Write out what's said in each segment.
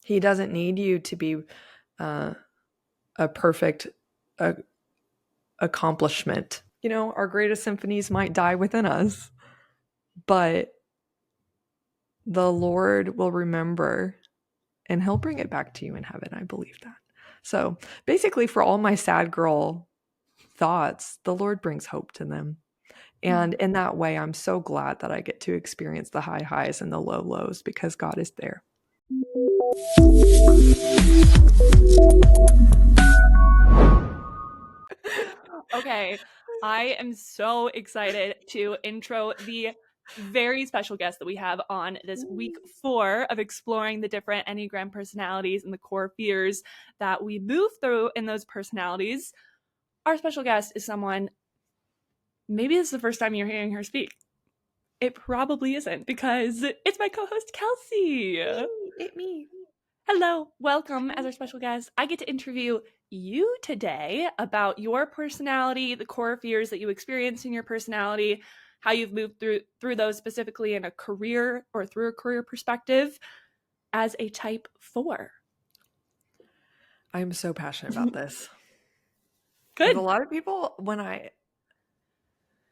He doesn't need you to be a perfect accomplishment. You know, our greatest symphonies might die within us, but the Lord will remember and he'll bring it back to you in heaven. I believe that. So basically, for all my sad girl thoughts, the Lord brings hope to them. And in that way, I'm so glad that I get to experience the high highs and the low lows because God is there. Okay, I am so excited to intro the very special guest that we have on this week 4 of exploring the different Enneagram personalities and the core fears that we move through in those personalities. Our special guest is someone, maybe this is the first time you're hearing her speak. It probably isn't, because it's my co-host Kelsey. It's me. Hello, welcome as our special guest. I get to interview you today about your personality, the core fears that you experience in your personality, how you've moved through those specifically in a career or through a career perspective as a type 4. I'm so passionate about this. Good. A lot of people,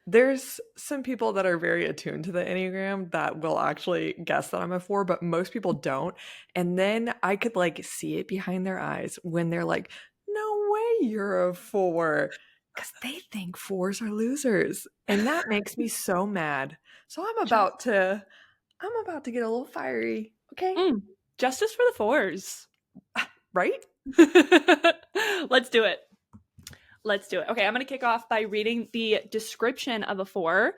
there's some people that are very attuned to the Enneagram that will actually guess that I'm a 4, but most people don't. And then I could like see it behind their eyes when they're like, no way you're a 4. Because they think 4s are losers. And that makes me so mad. So I'm about to get a little fiery. Okay. Justice for the 4s. Right? Let's do it. Okay, I'm going to kick off by reading the description of a 4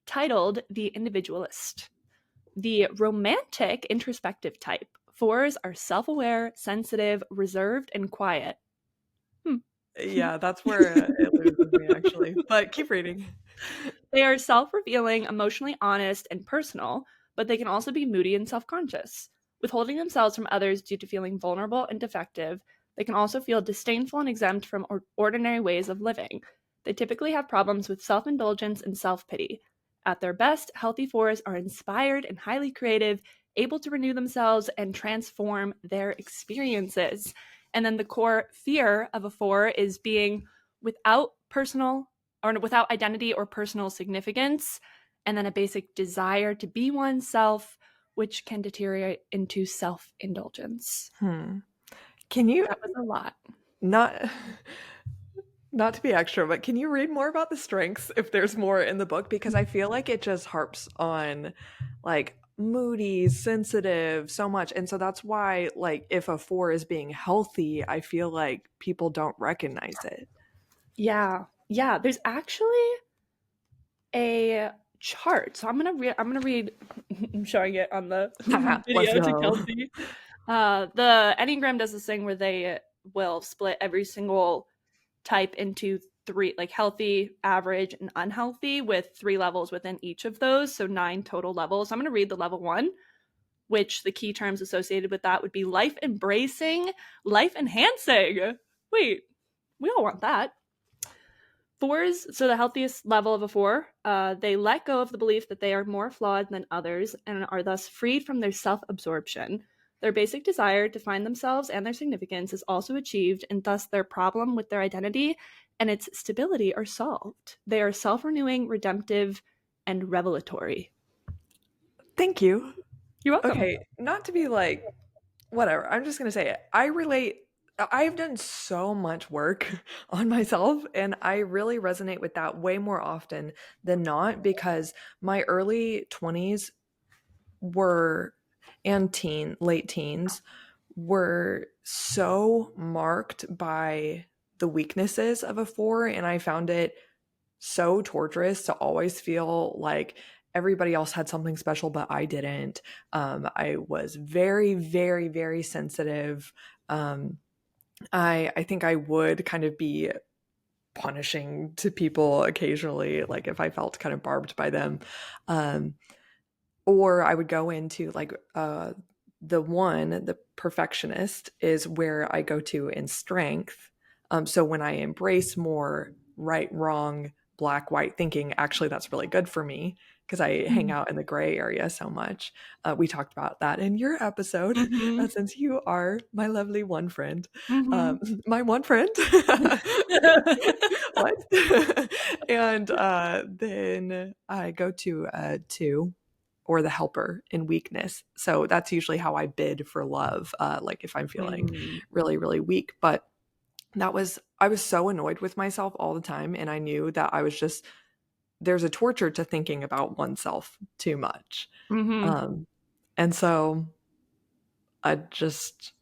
titled The Individualist. The romantic introspective type. 4s are self-aware, sensitive, reserved, and quiet. Yeah, that's where it loses me, actually. But keep reading. They are self-revealing, emotionally honest, and personal, but they can also be moody and self-conscious. Withholding themselves from others due to feeling vulnerable and defective, they can also feel disdainful and exempt from ordinary ways of living. They typically have problems with self-indulgence and self-pity. At their best, healthy 4s are inspired and highly creative, able to renew themselves and transform their experiences. And then the core fear of a 4 is being without identity or personal significance, and then a basic desire to be oneself, which can deteriorate into self-indulgence. Can you? That was a lot. Not to be extra, but can you read more about the strengths if there's more in the book? Because I feel like it just harps on like moody, sensitive so much. And so that's why, like, if a 4 is being healthy, I feel like people don't recognize it. Yeah. There's actually a chart. So I'm gonna read. I'm showing it on the video to Kelsey. The Enneagram does this thing where they will split every single type into 3, like healthy, average, and unhealthy, with 3 levels within each of those, so 9 total levels. So I'm going to read the level 1, which the key terms associated with that would be life embracing, life enhancing. Wait, we all want that. 4s, so the healthiest level of a 4, they let go of the belief that they are more flawed than others and are thus freed from their self-absorption. Their basic desire to find themselves and their significance is also achieved, and thus their problem with their identity and its stability are solved. They are self-renewing, redemptive, and revelatory. Thank you. You're welcome. Okay, not to be like, whatever. I'm just going to say it. I relate. I've done so much work on myself, and I really resonate with that way more often than not, because my early 20s and late teens were so marked by the weaknesses of a 4, and I found it so torturous to always feel like everybody else had something special but I didn't. I was very, very, very sensitive. I think I would kind of be punishing to people occasionally, like if I felt kind of barbed by them. Or I would go into like the perfectionist is where I go to in strength. So when I embrace more right, wrong, black, white thinking, actually that's really good for me because I hang out in the gray area so much. We talked about that in your episode, Mm-hmm. since you are my lovely one friend. Mm-hmm. My one friend. What? And then I go to two, or the helper in weakness. So that's usually how I bid for love, like if I'm feeling Mm. really, really weak. But I was so annoyed with myself all the time. And I knew that there's a torture to thinking about oneself too much. Mm-hmm. Um, and so I just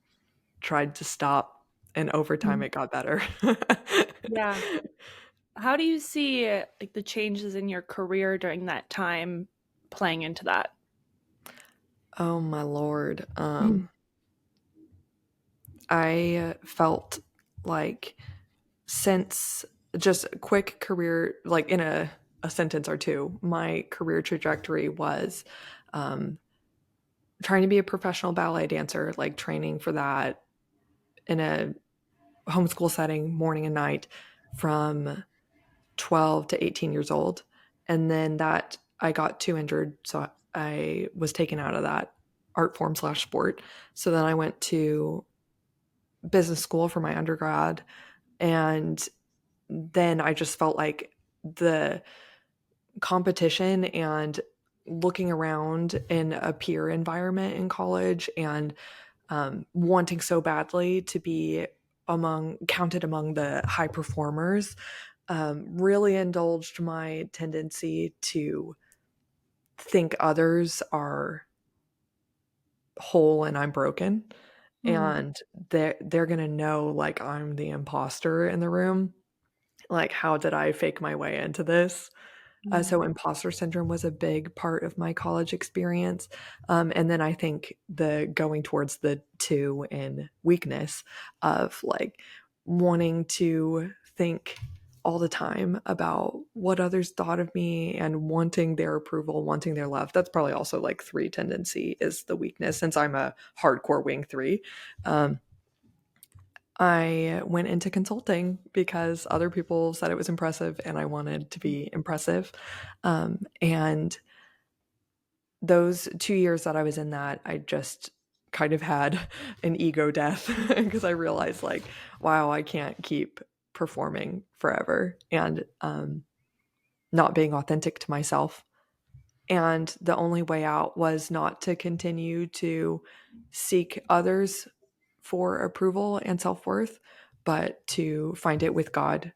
tried to stop, and over time it got better. Yeah. How do you see like the changes in your career during that time playing into that? Oh my Lord. I felt like, since just a quick career, like in a sentence or two, my career trajectory was um, trying to be a professional ballet dancer, like training for that in a homeschool setting, morning and night, from 12 to 18 years old. And then that I got too injured. So I was taken out of that art form slash sport. So then I went to business school for my undergrad. And then I just felt like the competition and looking around in a peer environment in college, and wanting so badly to be counted among the high performers, really indulged my tendency to think others are whole and I'm broken, Mm. and they're gonna know, like, I'm the imposter in the room. Like, how did I fake my way into this? Mm. So imposter syndrome was a big part of my college experience. And then I think the going towards the two in weakness, of like wanting to think all the time about what others thought of me and wanting their approval, wanting their love. That's probably also like three tendency is the weakness, since I'm a hardcore wing three. Um, I went into consulting because other people said it was impressive and I wanted to be impressive. And those 2 years that I was in that, I just kind of had an ego death because I realized, like, wow, I can't keep performing forever and not being authentic to myself. And the only way out was not to continue to seek others for approval and self worth, but to find it with God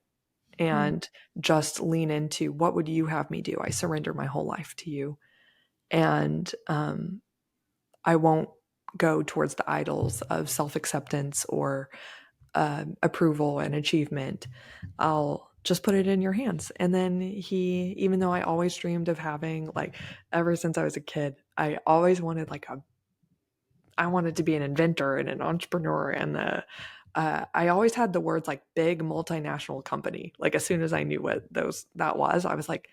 Mm. and just lean into, what would you have me do? I surrender my whole life to you. And I won't go towards the idols of self acceptance or approval and achievement. I'll just put it in your hands. And then even though I always dreamed of having, like, ever since I was a kid, I always wanted I wanted to be an inventor and an entrepreneur. And I always had the words like big multinational company. Like, as soon as I knew what that was, I was like,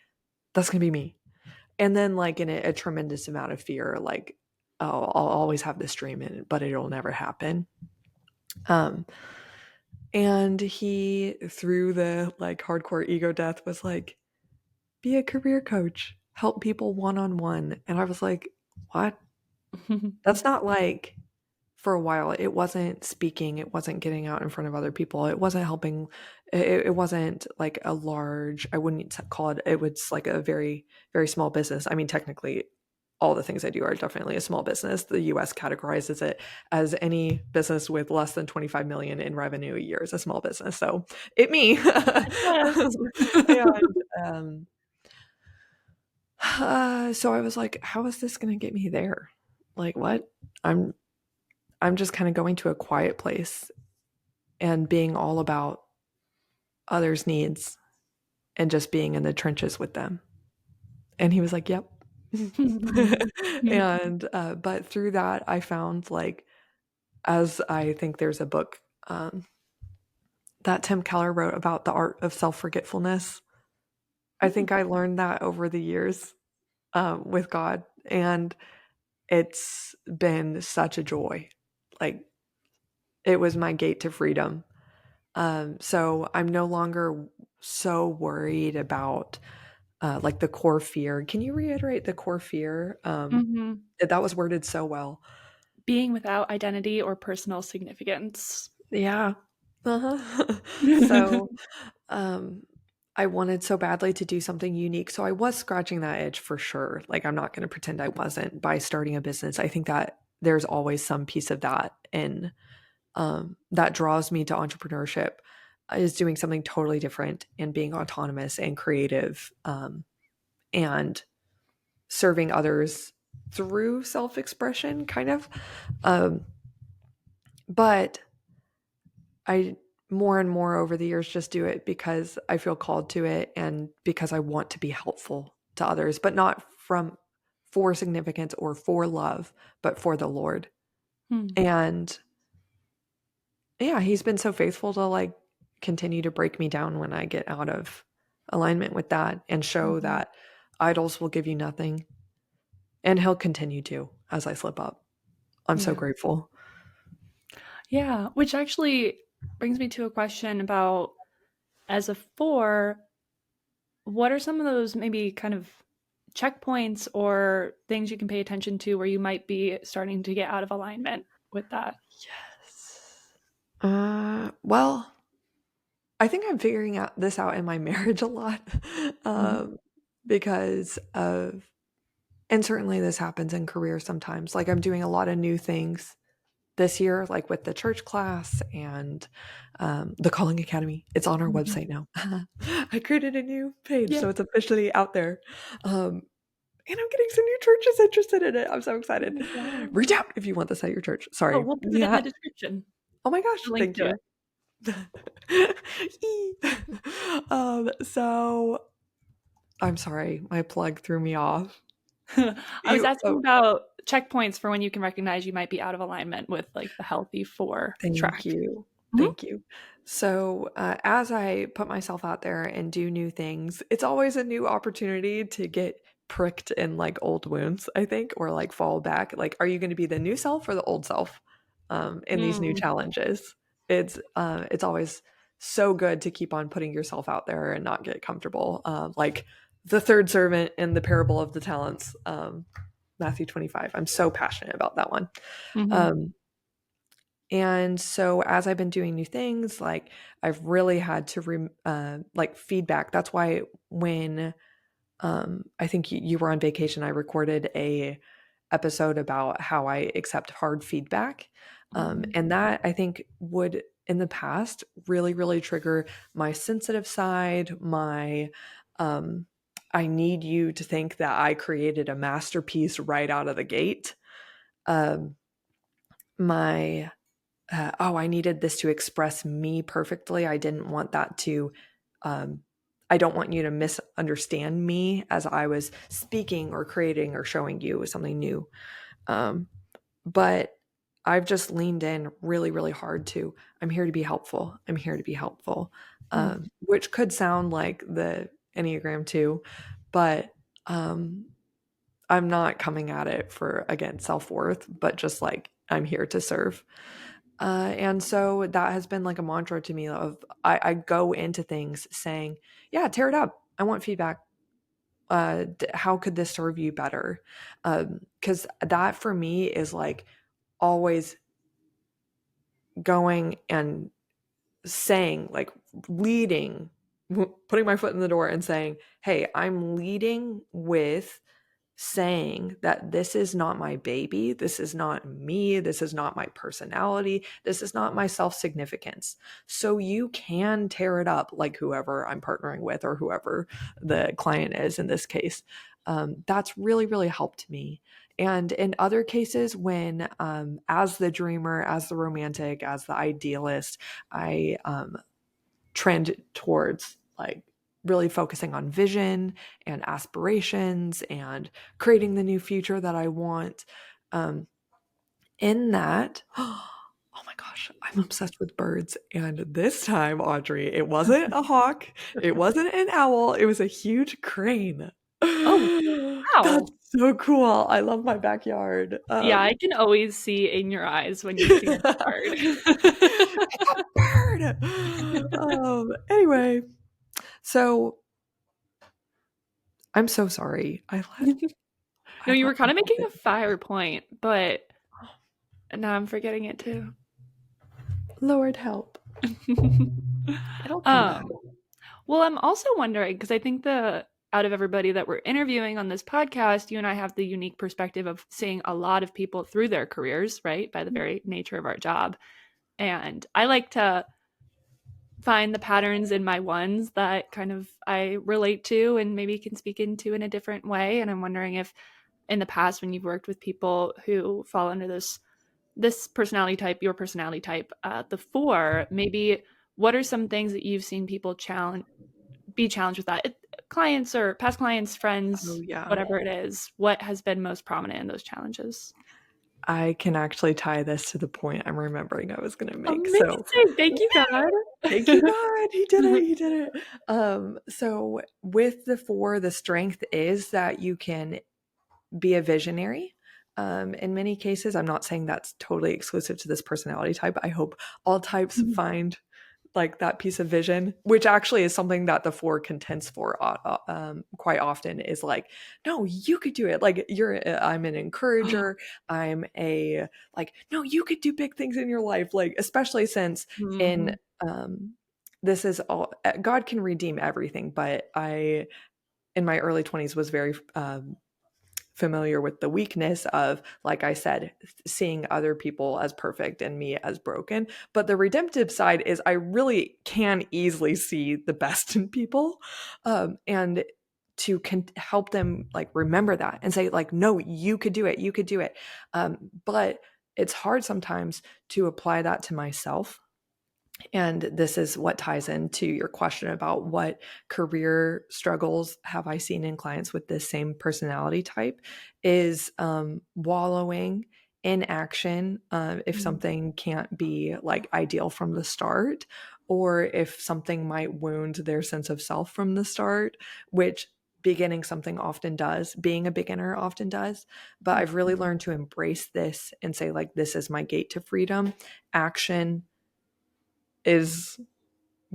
that's gonna be me. And then, like, in a tremendous amount of fear, like, oh, I'll always have this dream, but it'll never happen. Um, and he, through the like hardcore ego death, was like, be a career coach, help people one on one. And I was like, what? That's not like, for a while, it wasn't speaking, it wasn't getting out in front of other people, it wasn't helping, it wasn't like a large, I wouldn't call it, it was like a very, very small business. I mean, technically, all the things I do are definitely a small business. The US categorizes it as any business with less than 25 million in revenue a year is a small business. So it me. Yes. And so I was like, how is this going to get me there? Like, what? I'm I'm just kind of going to a quiet place and being all about others' needs and just being in the trenches with them. And he was like, yep. And but through that, I found, like, as I think there's a book that Tim Keller wrote about the art of self forgetfulness. I think I learned that over the years with God, and it's been such a joy. Like, it was my gate to freedom. So I'm no longer so worried about like the core fear. Can you reiterate the core fear? Mhm. That was worded so well. Being without identity or personal significance. Yeah. Uh-huh. So, um, I wanted so badly to do something unique. So I was scratching that itch for sure. Like, I'm not going to pretend I wasn't by starting a business. I think that there's always some piece of that in that draws me to entrepreneurship is doing something totally different and being autonomous and creative and serving others through self-expression kind of um, but I more and more over the years just do it because I feel called to it and because I want to be helpful to others, but not from for significance or for love, but for the Lord. Hmm. And yeah, he's been so faithful to like continue to break me down when I get out of alignment with that and show Mhm. that idols will give you nothing. And he'll continue to as I slip up. I'm so Yeah. grateful. Yeah, which actually brings me to a question about as a 4, what are some of those maybe kind of checkpoints or things you can pay attention to where you might be starting to get out of alignment with that? Yes. Well, I think I'm figuring out this out in my marriage a lot Mhm. um, because of, and certainly this happens in career sometimes. Like I'm doing a lot of new things this year, like with the church class and the Calling Academy. It's on our Mhm. website now. I created a new page, Yeah. so it's officially out there. And I'm getting some new churches interested in it. I'm so excited. Oh, Reach wow. out if you want this at your church. Oh, Sorry. we'll put it in Yeah. the description. Oh my The gosh. link Thank to it. you. So I'm sorry, my plug threw me off. I was You asking oh, about checkpoints for when you can recognize you might be out of alignment with like the healthy 4 thank track. you. Mhm. Thank you. So, as I put myself out there and do new things, it's always a new opportunity to get pricked in like old wounds, I think, or like fall back. Like, are you going to be the new self or the old self in these new Mm. challenges? It's always so good to keep on putting yourself out there and not get comfortable. Like the third servant in the parable of the talents, Matthew 25. I'm so passionate about that one. Mhm. Um, and so as I've been doing new things, like I've really had to like feedback. That's why when I think you were on vacation, I recorded a episode about how I accept hard feedback. Mhm. And that I think would in the past really, really trigger my sensitive side, my I need you to think that I created a masterpiece right out of the gate. Um, my oh, I needed this to express me perfectly. I didn't want that to, um, I don't want you to misunderstand me as I was speaking or creating or showing you something new. Um, but I've just leaned in really, really hard to, I'm here to be helpful. I'm here to be helpful, Mm. which could sound like the Enneagram too, but um, I'm not coming at it for, again, self worth, but just like I'm here to serve. And so that has been like a mantra to me of I go into things saying, yeah, tear it up. I want feedback. How could this serve you better? Because that for me is like always going and saying, like leading, putting my foot in the door and saying, hey, I'm leading with saying that this is not my baby. This is not me. This is not my personality. This is not my self significance. So you can tear it up like whoever I'm partnering with or whoever the client is in this case. That's really, really helped me. And in other cases, when as the dreamer, as the romantic, as the idealist, I trend towards like really focusing on vision and aspirations and creating the new future that I want. Um, in that, oh my gosh, I'm obsessed with birds. And this time, Audrey, it wasn't a hawk, it wasn't an owl, it was a huge crane. Oh, That's wow. so cool. I love my backyard. Yeah, I can always see in your eyes when you see that bird. It's a bird. Anyway, so I'm so sorry. No, you were kind of let making a it. fire point, but now I'm forgetting it too. Lord help. It'll come back. um, well, I'm also wondering because I think out of everybody that we're interviewing on this podcast, you and I have the unique perspective of seeing a lot of people through their careers, right? By the very nature of our job. And I like to find the patterns in my ones that kind of I relate to and maybe can speak into in a different way. And I'm wondering if in the past when you've worked with people who fall under this personality type, your personality type, the four, maybe what are some things that you've seen people be challenged with that? Clients or past clients, Oh, friends, yeah. whatever it is, what has been most prominent in those challenges? I can actually tie this to the point I'm remembering I was going to make. So, Amazing. Thank you, God. thank you, God. He did it. He did it. So with the four, the strength is that you can be a visionary. In many cases, I'm not saying that's totally exclusive to this personality type. I hope all types find like that piece of vision, which actually is something that the four contends for quite often is like, no, you could do it. Like I'm an encourager. I'm a like, no, you could do big things in your life. Like, especially since in, this is all, God can redeem everything. But in my early 20s was very, familiar with the weakness of, like I said, seeing other people as perfect and me as broken. But the redemptive side is I really can easily see the best in people, and to help them like remember that and say like, no, you could do it, you could do it. But it's hard sometimes to apply that to myself. And this is what ties into your question about what career struggles have I seen in clients with this same personality type is, wallowing in action, if something can't be like ideal from the start, or if something might wound their sense of self from the start, which beginning something often does, being a beginner often does. But I've really learned to embrace this and say like, this is my gate to freedom. Action is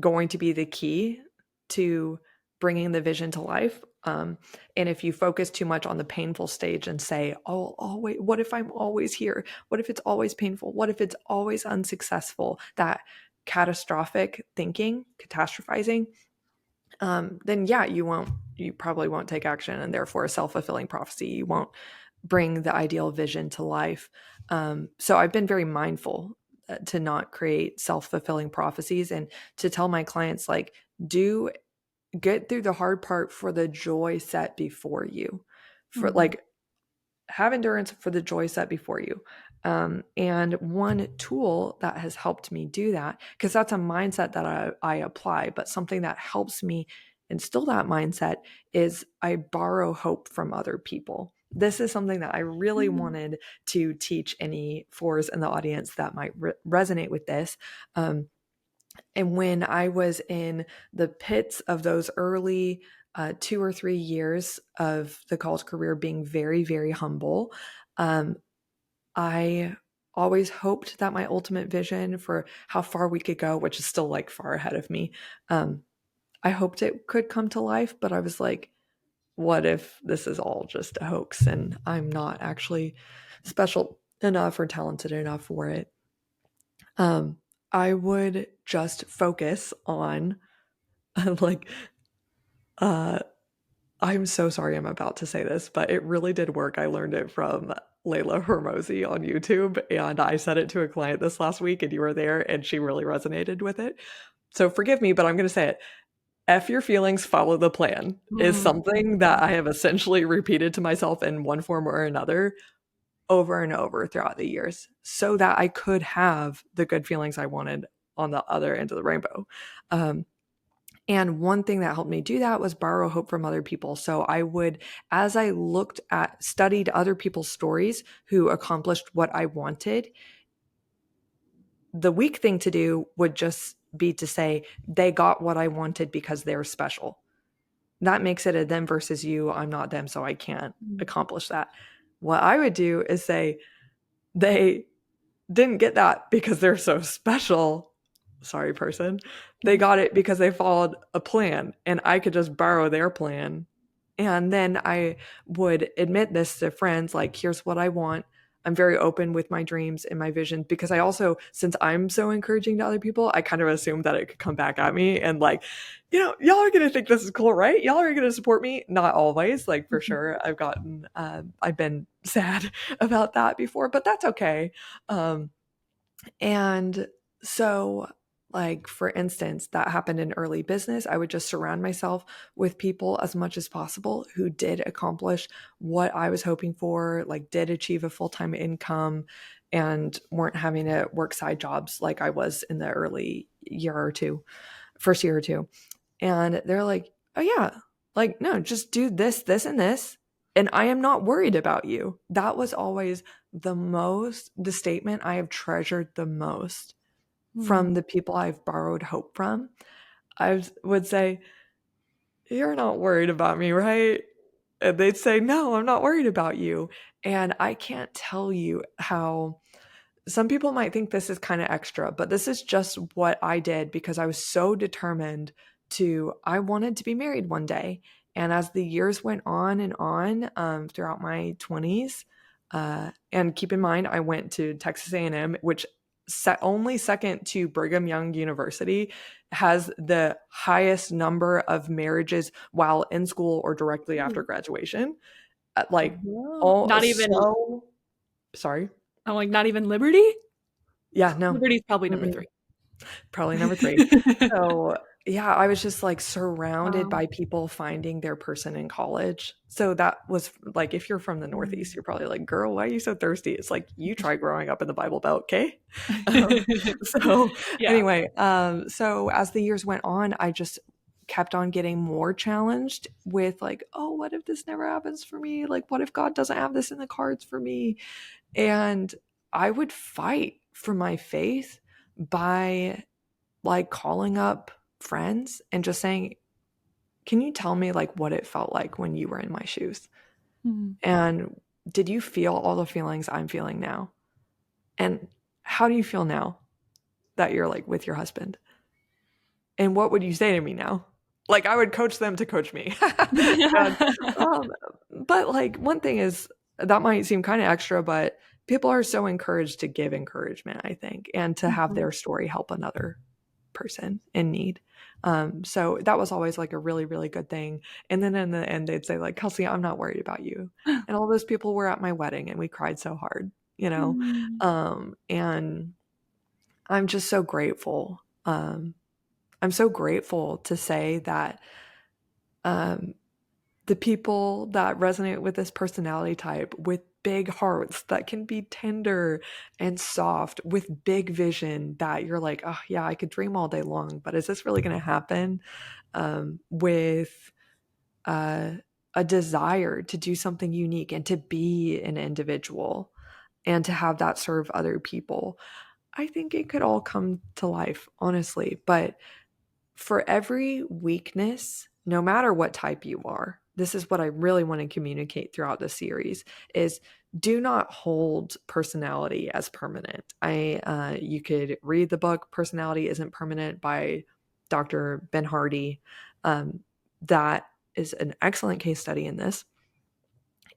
going to be the key to bringing the vision to life. And if you focus too much on the painful stage and say, oh, always, what if I'm always here? What if it's always painful? What if it's always unsuccessful? That catastrophic thinking, catastrophizing, then yeah, you probably won't take action, and therefore a self-fulfilling prophecy. You won't bring the ideal vision to life. So I've been very mindful to not create self-fulfilling prophecies and to tell my clients like, do get through the hard part for the joy set before you, for like, have endurance for the joy set before you. And one tool that has helped me do that, because that's a mindset that I apply, but something that helps me instill that mindset is I borrow hope from other people. This is something that I really wanted to teach any fours in the audience that might resonate with this. And when I was in the pits of those early 2 or 3 years of the college career being very, very humble, I always hoped that my ultimate vision for how far we could go, which is still like far ahead of me, I hoped it could come to life. But I was like, what if this is all just a hoax and I'm not actually special enough or talented enough for it? I would just focus on like, uh, I'm so sorry I'm about to say this, but it really did work. I learned it from Layla Hormozy on YouTube, and I said it to a client this last week, and you were there, and she really resonated with it. So forgive me, but I'm going to say it. F your feelings, follow the plan is something that I have essentially repeated to myself in one form or another over and over throughout the years so that I could have the good feelings I wanted on the other end of the rainbow. And one thing that helped me do that was borrow hope from other people. So I would, as I studied other people's stories who accomplished what I wanted, the weak thing to do would just be to say, they got what I wanted because they're special. That makes it a them versus you. I'm not them, so I can't accomplish that. What I would do is say, they didn't get that because they're so special. Sorry, person. They got it because they followed a plan, and I could just borrow their plan And then I would admit this to friends, like, here's what I want. I'm very open with my dreams and my visions, because I also, since I'm so encouraging to other people, I kind of assume that it could come back at me and like, y'all are going to think this is cool, right? Y'all are going to support me. Not always, like, for sure. I've been sad about that before, but that's okay. And so, like, for instance, that happened in early business. I would just surround myself with people as much as possible who did accomplish what I was hoping for, like, did achieve a full-time income and weren't having to work side jobs like I was in the first year or two. And they're like, oh, yeah, like, no, just do this, this, and this. And I am not worried about you. That was always the statement I have treasured the most from the people I've borrowed hope from. I would say, you're not worried about me, right? And they'd say, no, I'm not worried about you. And I can't tell you how some people might think this is kind of extra, but this is just what I did because I was so determined I wanted to be married one day. And as the years went on and on throughout my 20s, and keep in mind, I went to Texas A&M, which only second to Brigham Young University has the highest number of marriages while in school or directly after graduation. Like, Not even. Sorry. I'm like, not even Liberty? Yeah, no. Liberty's probably number 3. Probably number 3. So, yeah, I was just like surrounded by people finding their person in college. So that was like, if you're from the Northeast, you're probably like, girl, why are you so thirsty? It's like, you try growing up in the Bible Belt, okay? Anyway, so as the years went on, I just kept on getting more challenged with like, oh, what if this never happens for me? Like, what if God doesn't have this in the cards for me? And I would fight for my faith by like calling up friends and just saying, can you tell me like what it felt like when you were in my shoes? And did you feel all the feelings I'm feeling now? And how do you feel now that you're like with your husband? And what would you say to me now? Like, I would coach them to coach me. And, but like, one thing is, that might seem kind of extra, but people are so encouraged to give encouragement, I think, and to have their story help another person in need. So that was always like a really, really good thing. And then in the end, they'd say like, Kelsey, I'm not worried about you. And all those people were at my wedding and we cried so hard, and I'm just so grateful. I'm so grateful to say that the people that resonate with this personality type, with big hearts that can be tender and soft, with big vision that you're like, oh yeah, I could dream all day long, but is this really going to happen? With a desire to do something unique and to be an individual and to have that serve other people. I think it could all come to life, honestly. But for every weakness, no matter what type you are, this is what I really want to communicate throughout the series, is do not hold personality as permanent. You could read the book Personality Isn't Permanent by Dr. Ben Hardy. That is an excellent case study in this,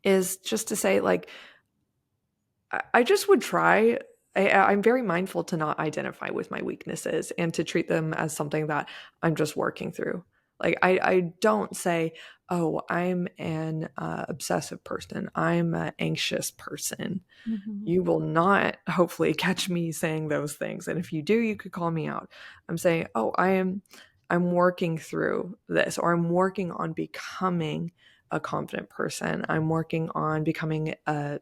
is just to say, like, I just would try. I'm very mindful to not identify with my weaknesses and to treat them as something that I'm just working through. Like, I don't say, oh, I'm an obsessive person. I'm an anxious person. You will not hopefully catch me saying those things. And if you do, you could call me out. I'm saying, oh, I'm working through this, or I'm working on becoming a confident person. I'm working on becoming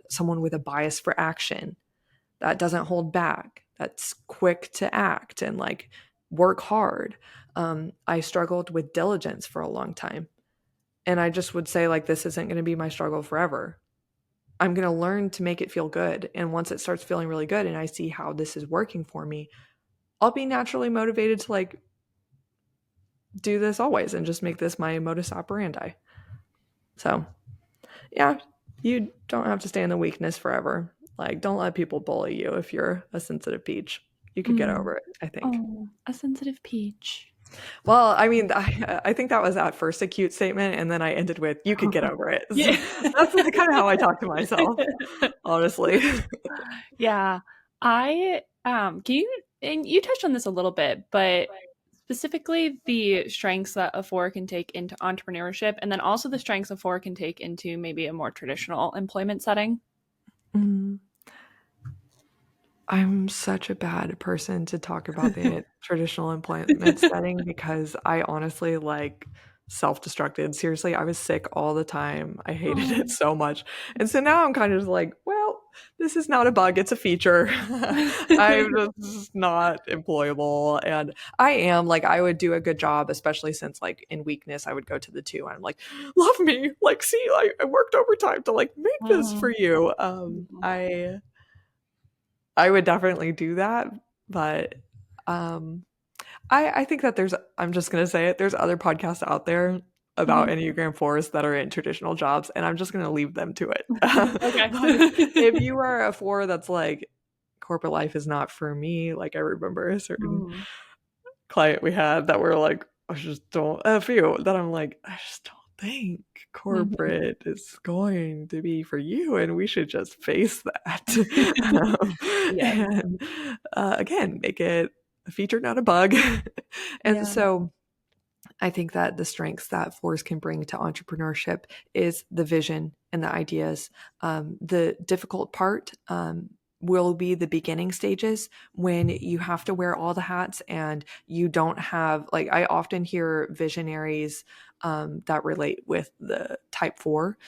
someone with a bias for action that doesn't hold back, that's quick to act and like work hard. I struggled with diligence for a long time. And I just would say, like, this isn't going to be my struggle forever. I'm going to learn to make it feel good. And once it starts feeling really good and I see how this is working for me, I'll be naturally motivated to like do this always and just make this my modus operandi. So, yeah, you don't have to stay in the weakness forever. Like, don't let people bully you if you're a sensitive peach. You could get over it, I think. Oh, a sensitive peach. Well, I mean, I think that was at first a cute statement, and then I ended with, you could get over it. Yeah. That's kind of how I talk to myself, honestly. Yeah. I can you and you touched on this a little bit, but specifically the strengths that a four can take into entrepreneurship and then also the strengths a four can take into maybe a more traditional employment setting. Mm. I'm such a bad person to talk about the traditional employment setting because I honestly like self-destructed. Seriously, I was sick all the time. I hated it Oh. so much. And so now I'm kind of just like, well, this is not a bug, it's a feature. I'm just not employable. And I am like, I would do a good job, especially since like in weakness, I would go to the two. I'm like, love me. Like, see, I worked overtime to like make this for Mhm. you. Mhm. I would definitely do that, but um, I think that I'm just gonna say it, there's other podcasts out there about Mhm. Enneagram 4s that are in traditional jobs, and I'm just gonna leave them to it. Okay. But if you are a 4 that's like, corporate life is not for me, like I remember a certain Mm. client we had that were like, I just don't, a few that I'm like, I just don't think Mhm. corporate is going to be for you, and we should just face that. Yeah. And again, make it a feature, not a bug. And Yeah. so I think that the strengths that fours can bring to entrepreneurship is the vision and the ideas. The difficult part will be the beginning stages when you have to wear all the hats and you don't have, like, I often hear visionaries that relate with the type four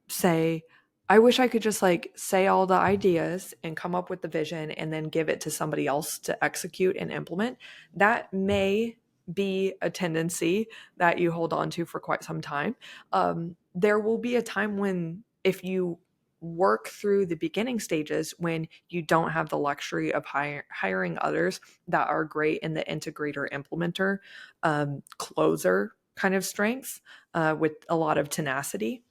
say, I wish I could just like say all the ideas and come up with the vision and then give it to somebody else to execute and implement. That may be a tendency that you hold on to for quite some time. There will be a time when, if you work through the beginning stages, when you don't have the luxury of hiring others that are great in the integrator, implementer, closer kind of strengths with a lot of tenacity.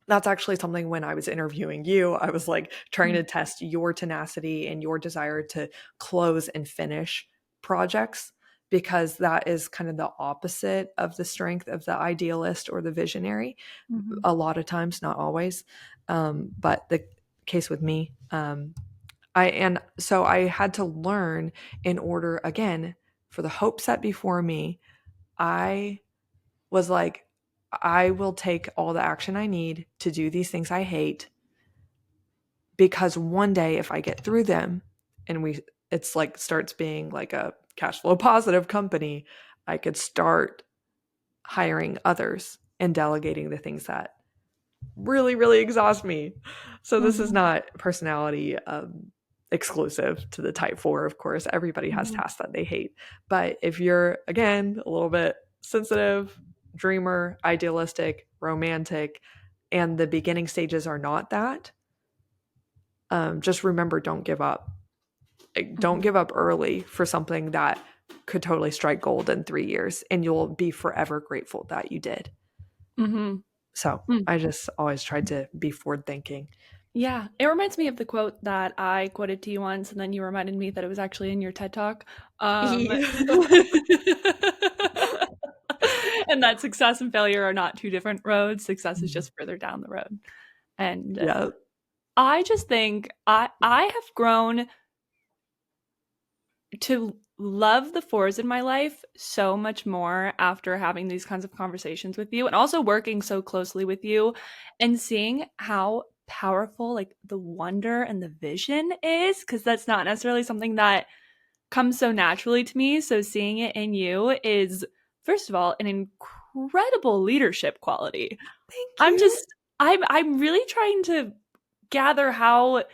That's actually something when I was interviewing you, I was like trying to test your tenacity and your desire to close and finish projects, because that is kind of the opposite of the strength of the idealist or the visionary. Mhm. A lot of times, not always. But the case with me, and so I had to learn, in order, again, for the hope set before me, I was like, I will take all the action I need to do these things I hate, because one day if I get through them and it's like starts being like a cash flow positive company, I could start hiring others and delegating the things that really, really exhaust me. So this is Mhm. not personality exclusive to the type four, of course. Everybody has Mhm. tasks that they hate. But if you're, again, a little bit sensitive, dreamer, idealistic, romantic, and the beginning stages are not that, just remember, don't give up. Like, don't Mhm. give up early for something that could totally strike gold in 3 years, and you'll be forever grateful that you did. Mhm. So Mm. I just always tried to be forward thinking. Yeah, it reminds me of the quote that I quoted to you once, and then you reminded me that it was actually in your TED Talk. And that success and failure are not two different roads. Success is just further down the road. And Yeah. I just think I have grown to love the fours in my life so much more after having these kinds of conversations with you and also working so closely with you and seeing how powerful like the wonder and the vision is, because that's not necessarily something that comes so naturally to me. So seeing it in you is, first of all, an incredible leadership quality. Thank I'm you. just I'm really trying to gather how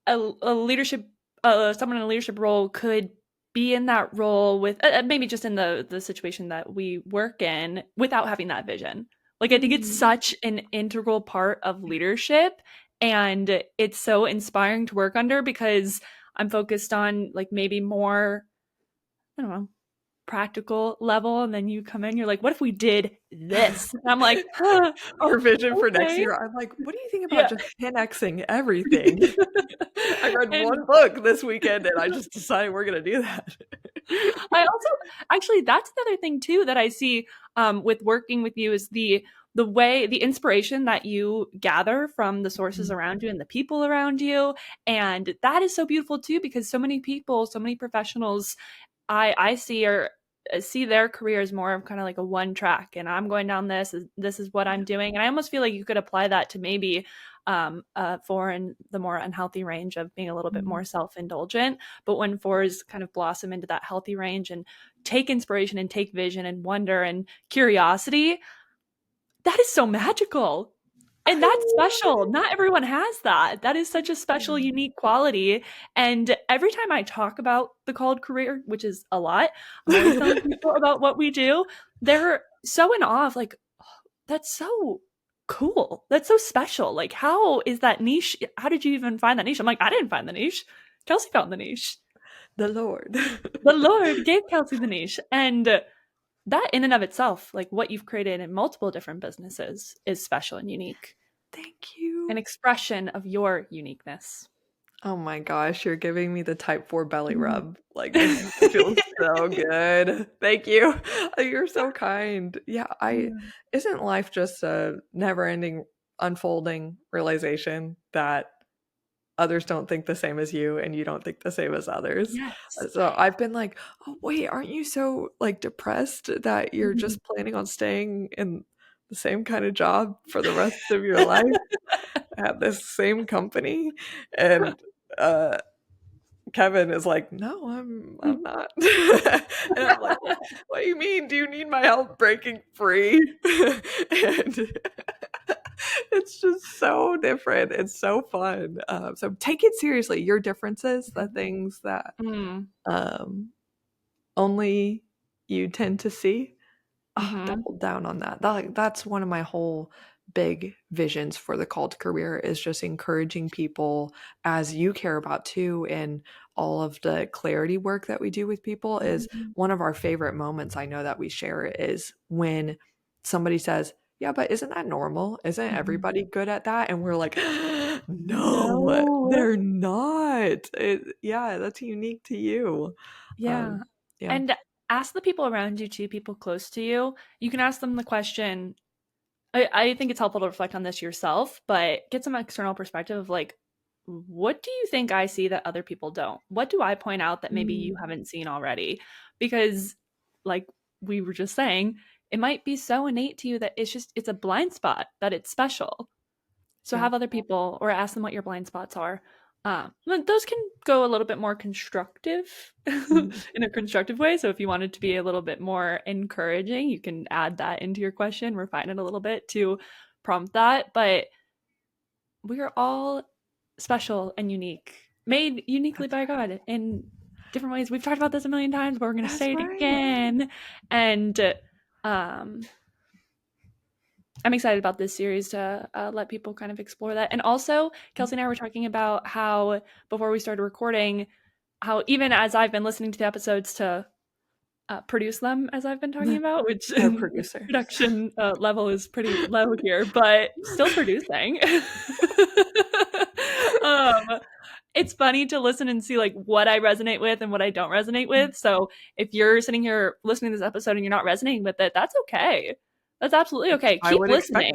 a leadership someone in a leadership role could be in that role with maybe just in the situation that we work in without having that vision. Like I think it's Mm. such an integral part of leadership, and it's so inspiring to work under because I'm focused on like maybe more, I don't know, practical level, and then you come in, you're like, what if we did this? And I'm like, huh, Our vision for next okay. year. I'm like, what do you think about Yeah. just 10xing everything? I read And one book this weekend and I just decided we're going to do that. I also, actually, that's another thing too that I see with working with you is the way, the inspiration that you gather from the sources around you and the people around you. And that is so beautiful too, because so many people, so many professionals I see or see their career as more of kind of like a one track, and I'm going down this is what I'm doing. And I almost feel like you could apply that to maybe four and the more unhealthy range of being a little bit more self-indulgent. But when fours kind of blossom into that healthy range and take inspiration and take vision and wonder and curiosity, that is so magical. And that's special. Not everyone has that. That is such a special, unique quality. And every time I talk about the called career, which is a lot, I'm always telling people about what we do. They're so in awe of like, oh, that's so cool. That's so special. Like, how is that niche? How did you even find that niche? I'm like, I didn't find the niche. Kelsey found the niche. The Lord. The Lord gave Kelsey the niche. And that in and of itself, like what you've created in multiple different businesses, is special and unique. Thank you. An expression of your uniqueness. Oh my gosh, you're giving me the type 4 belly rub. Like, this feels so good. Thank you. You're so kind. Yeah, isn't life just a never-ending unfolding realization that others don't think the same as you and you don't think the same as others? Yes. So I've been like, oh wait, aren't you so like depressed that you're just planning on staying in the same kind of job for the rest of your life at this same company? And Kevin is like, no, I'm not. And I'm like, what do you mean? Do you need my help breaking free? And it's just so different. It's so fun. So take it seriously. Your differences, the things that only you tend to see. Double down on that. That's one of my whole big visions for the called career, is just encouraging people, as you care about too, and all of the clarity work that we do with people. Is one of our favorite moments I know that we share is when somebody says, yeah, but isn't that normal? Isn't everybody good at that? And we're like, no, they're not. Yeah, that's unique to you. Yeah. Yeah. And ask the people around you too, people close to you. You can ask them the question. I think it's helpful to reflect on this yourself, but get some external perspective of like, what do you think I see that other people don't? What do I point out that maybe you haven't seen already? Because like we were just saying, it might be so innate to you that it's a blind spot, that it's special. So have other people, or ask them what your blind spots are. Those can go a little bit more constructive in a constructive way. So if you wanted to be a little bit more encouraging, you can add that into your question, refine it a little bit to prompt that. But we are all special and unique, made uniquely by God in different ways. We've talked about this a million times, but we're going to say it again. And I'm excited about this series to let people kind of explore that. And also, Kelsey and I were talking about how, before we started recording, how even as I've been listening to the episodes to produce them, as I've been talking about, which production level is pretty low here, but still producing. It's funny to listen and see like what I resonate with and what I don't resonate with. So if you're sitting here listening to this episode and you're not resonating with it, that's okay. That's absolutely okay. Keep listening.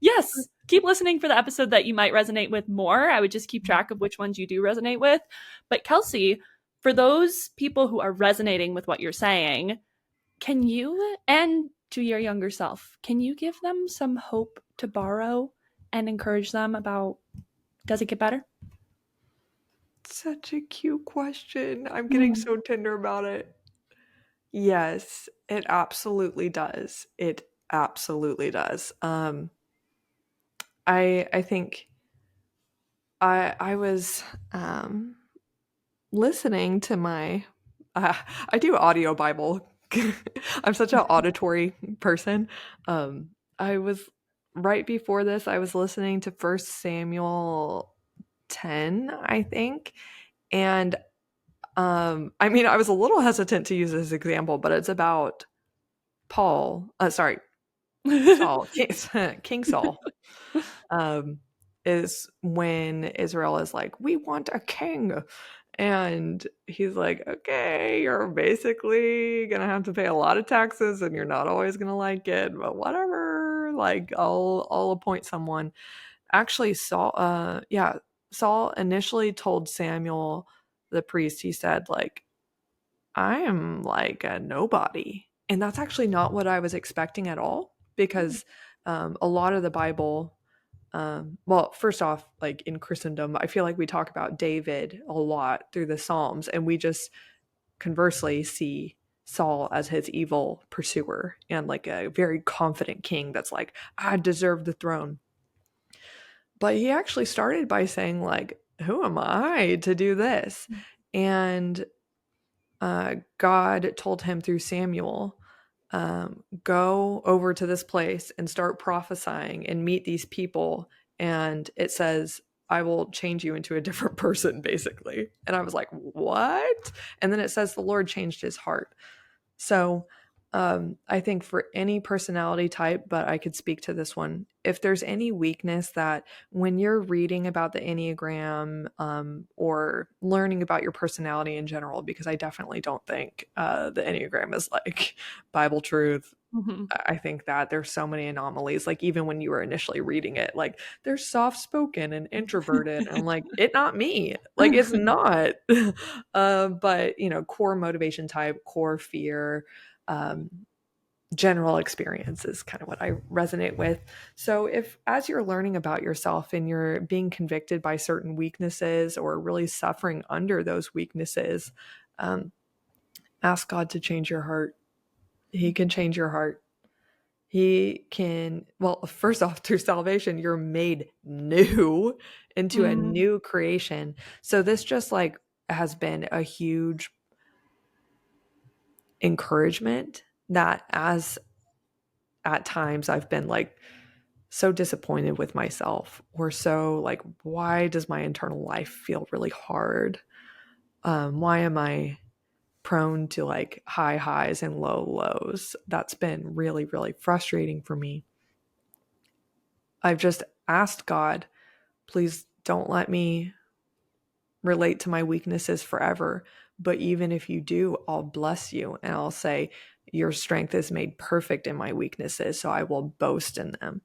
Yes. Keep listening for the episode that you might resonate with more. I would just keep track of which ones you do resonate with. But Kelsey, for those people who are resonating with what you're saying, can you, and to your younger self, can you give them some hope to borrow and encourage them about, does it get better? Such a cute question. I'm getting so tender about it. Yes, it absolutely does. It absolutely does. I think I was listening to my I do audio Bible. I'm such an auditory person. I was right before this, I was listening to 1 Samuel 10, I think, and I mean, I was a little hesitant to use this example, but it's about Saul, King Saul, um, is when Israel is like, we want a king. And he's like, okay, you're basically gonna have to pay a lot of taxes and you're not always gonna like it, but whatever. Like, I'll appoint someone. Actually, Saul initially told Samuel the priest, he said, like, I am like a nobody. And that's actually not what I was expecting at all because a lot of the Bible, well, first off, like in Christendom, I feel like we talk about David a lot through the Psalms, and we just conversely see Saul as his evil pursuer and like a very confident king that's like, I deserve the throne. But he actually started by saying, like, who am I to do this? And God told him through Samuel, go over to this place and start prophesying and meet these people. And it says, I will change you into a different person, basically. And I was like, what? And then it says the Lord changed his heart. So I think for any personality type, but I could speak to this one, if there's any weakness that when you're reading about the Enneagram or learning about your personality in general, because I definitely don't think the Enneagram is like Bible truth. Mm-hmm. I think that there's so many anomalies. Like even when you were initially reading it, like they're soft spoken and introverted. And I'm like, it not me. Like it's not. But you know, core motivation type, core fear, um, general experience is kind of what I resonate with. So if as you're learning about yourself and you're being convicted by certain weaknesses or really suffering under those weaknesses, ask God to change your heart. He can change your heart. He can, well, first off, through salvation, you're made new into a new creation. So this just like has been a huge encouragement that as at times I've been like so disappointed with myself or so like, why does my internal life feel really hard? Why am I prone to like high highs and low lows? That's been really, really frustrating for me. I've just asked God, please don't let me relate to my weaknesses forever. But even if you do, I'll bless you and I'll say, your strength is made perfect in my weaknesses, so I will boast in them.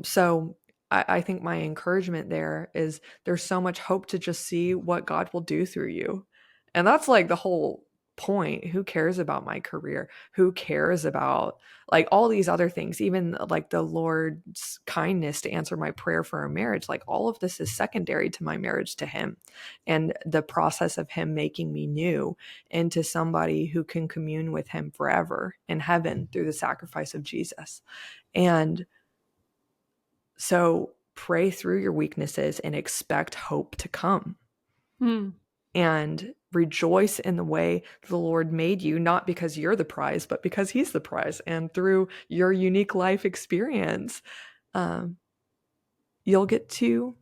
So I think my encouragement there is there's so much hope to just see what God will do through you. And that's like the whole point. Who cares about my career? Who cares about like all these other things? Even like the Lord's kindness to answer my prayer for a marriage. Like all of this is secondary to my marriage to Him and the process of Him making me new into somebody who can commune with Him forever in heaven through the sacrifice of Jesus. And so pray through your weaknesses and expect hope to come. And rejoice in the way the Lord made you, not because you're the prize, but because He's the prize. And through your unique life experience, you'll get to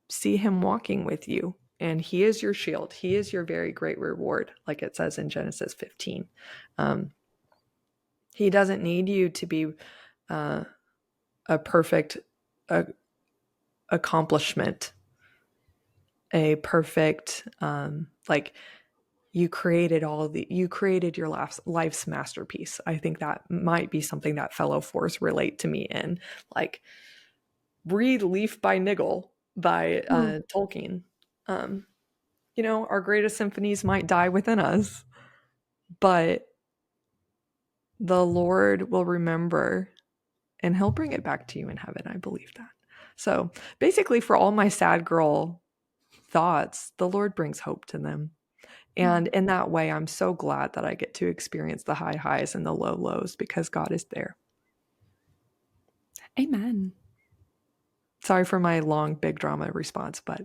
see Him walking with you. And He is your shield. He is your very great reward, like it says in Genesis 15. He doesn't need you to be a perfect accomplishment, a perfect like you created your life's masterpiece. I think that might be something that fellow fours relate to me in. Like read Leaf by Niggle by Tolkien. You know, our greatest symphonies might die within us, but the Lord will remember and He'll bring it back to you in heaven. I believe that. So basically, for all my sad girl thoughts, the Lord brings hope to them. And in that way, I'm so glad that I get to experience the high highs and the low lows because God is there. Amen. Sorry for my long, big drama response, but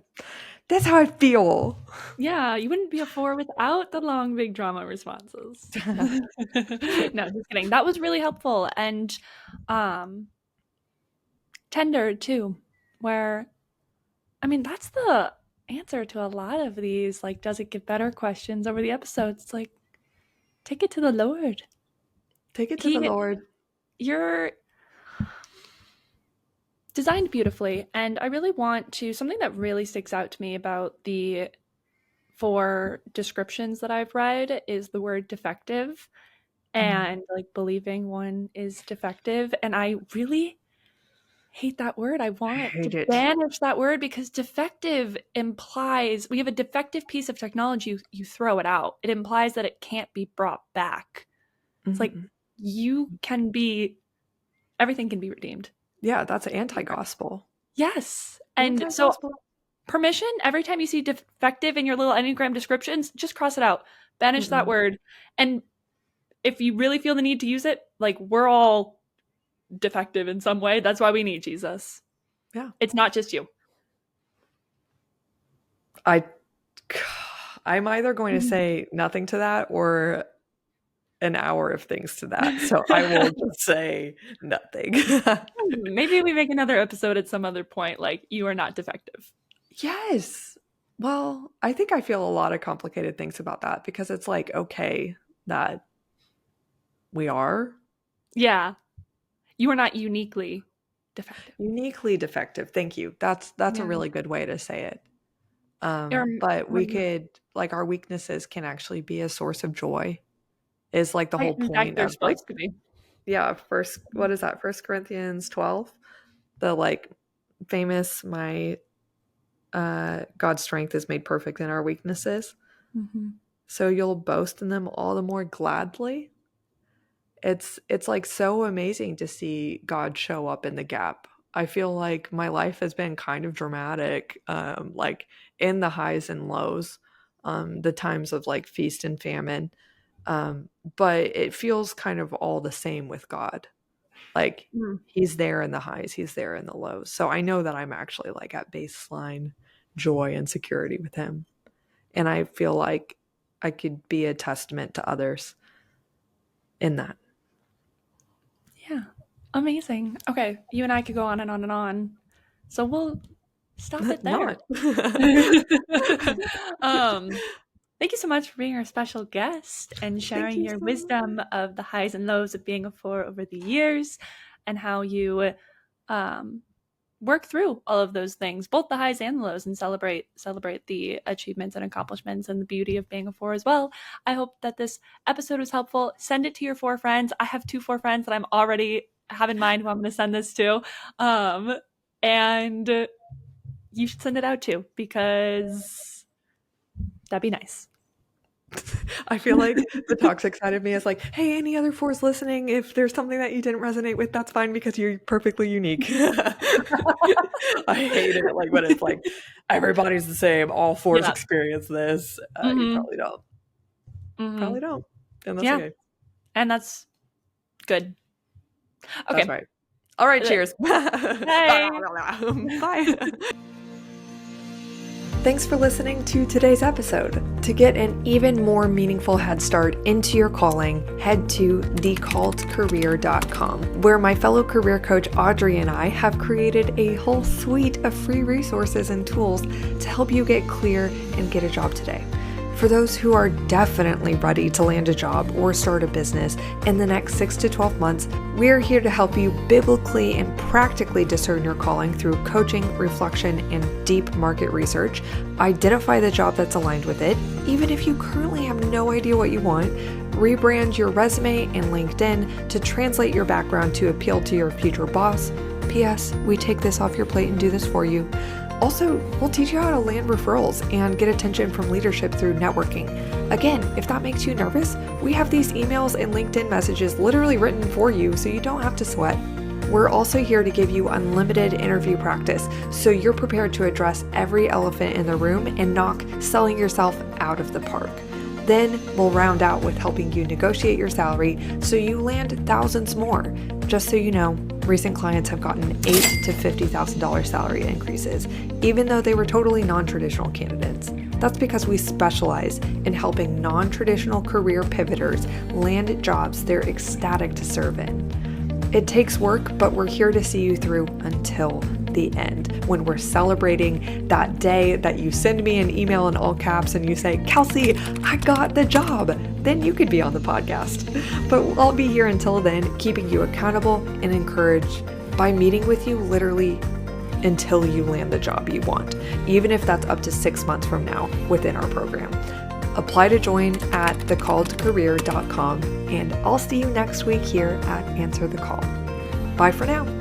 that's how I feel. Yeah, you wouldn't be a 4 without the long, big drama responses. No, just kidding. That was really helpful and tender too, where, I mean, that's the answer to a lot of these, like, does it get better questions over the episodes. It's like, take it to the Lord. Take it to the Lord. You're designed beautifully. And I really want to, something that really sticks out to me about the 4 descriptions that I've read is the word defective and like believing one is defective. And I really hate that word. I want to banish that word because defective implies we have a defective piece of technology, you throw it out. It implies that it can't be brought back. It's like everything can be redeemed. Yeah, that's anti-gospel. Yes. And so permission, every time you see defective in your little Enneagram descriptions, just cross it out. Banish that word. And if you really feel the need to use it, like, we're all defective in some way. That's why we need Jesus. Yeah. It's not just you. I'm either going to say nothing to that or an hour of things to that. So I will just say nothing. Maybe we make another episode at some other point, like, you are not defective. Yes. Well, I think I feel a lot of complicated things about that because it's like, okay, that we are. Yeah. You are not uniquely defective. Uniquely defective. Thank you. That's a really good way to say it. But we could, like, our weaknesses can actually be a source of joy. Is like the whole point of, like, to be. Yeah, what is that? 1 Corinthians 12, the like famous God's strength is made perfect in our weaknesses. So you'll boast in them all the more gladly. It's like so amazing to see God show up in the gap. I feel like my life has been kind of dramatic, like in the highs and lows, the times of like feast and famine. But it feels kind of all the same with God. Like he's there in the highs, he's there in the lows. So I know that I'm actually like at baseline joy and security with him. And I feel like I could be a testament to others in that. Yeah. Amazing. Okay. You and I could go on and on and on. So we'll stop it there. Thank you so much for being our special guest and sharing your wisdom of the highs and lows of being a 4 over the years and how you work through all of those things, both the highs and the lows, and celebrate the achievements and accomplishments and the beauty of being a 4 as well. I hope that this episode was helpful. Send it to your 4 friends. I have 2 4 friends that I'm already have in mind who I'm going to send this to. And you should send it out to, because that'd be nice. I feel like the toxic side of me is like, hey, any other 4s listening, if there's something that you didn't resonate with, that's fine because you're perfectly unique. I hate it, like when it's like everybody's the same, all 4s experience this. You probably don't. Probably don't. And that's okay. And that's good. Okay. That's right. All right, cheers. Bye. Bye. Thanks for listening to today's episode. To get an even more meaningful head start into your calling, head to thecalledcareer.com, where my fellow career coach Audrey and I have created a whole suite of free resources and tools to help you get clear and get a job today. For those who are definitely ready to land a job or start a business in the next 6 to 12 months, we're here to help you biblically and practically discern your calling through coaching, reflection, and deep market research. Identify the job that's aligned with it, even if you currently have no idea what you want. Rebrand your resume and LinkedIn to translate your background to appeal to your future boss. P.S. We take this off your plate and do this for you. Also, we'll teach you how to land referrals and get attention from leadership through networking. Again, if that makes you nervous, we have these emails and LinkedIn messages literally written for you so you don't have to sweat. We're also here to give you unlimited interview practice so you're prepared to address every elephant in the room and knock selling yourself out of the park. Then we'll round out with helping you negotiate your salary so you land thousands more. Just so you know, recent clients have gotten $8,000 to $50,000 salary increases, even though they were totally non-traditional candidates. That's because we specialize in helping non-traditional career pivoters land jobs they're ecstatic to serve in. It takes work, but we're here to see you through until the end, when we're celebrating that day that you send me an email in all caps and you say, Kelsey, I got the job. Then you could be on the podcast. But I'll be here until then, keeping you accountable and encouraged by meeting with you literally until you land the job you want, even if that's up to 6 months from now within our program. Apply to join at thecalledcareer.com, and I'll see you next week here at Answer the Call. Bye for now.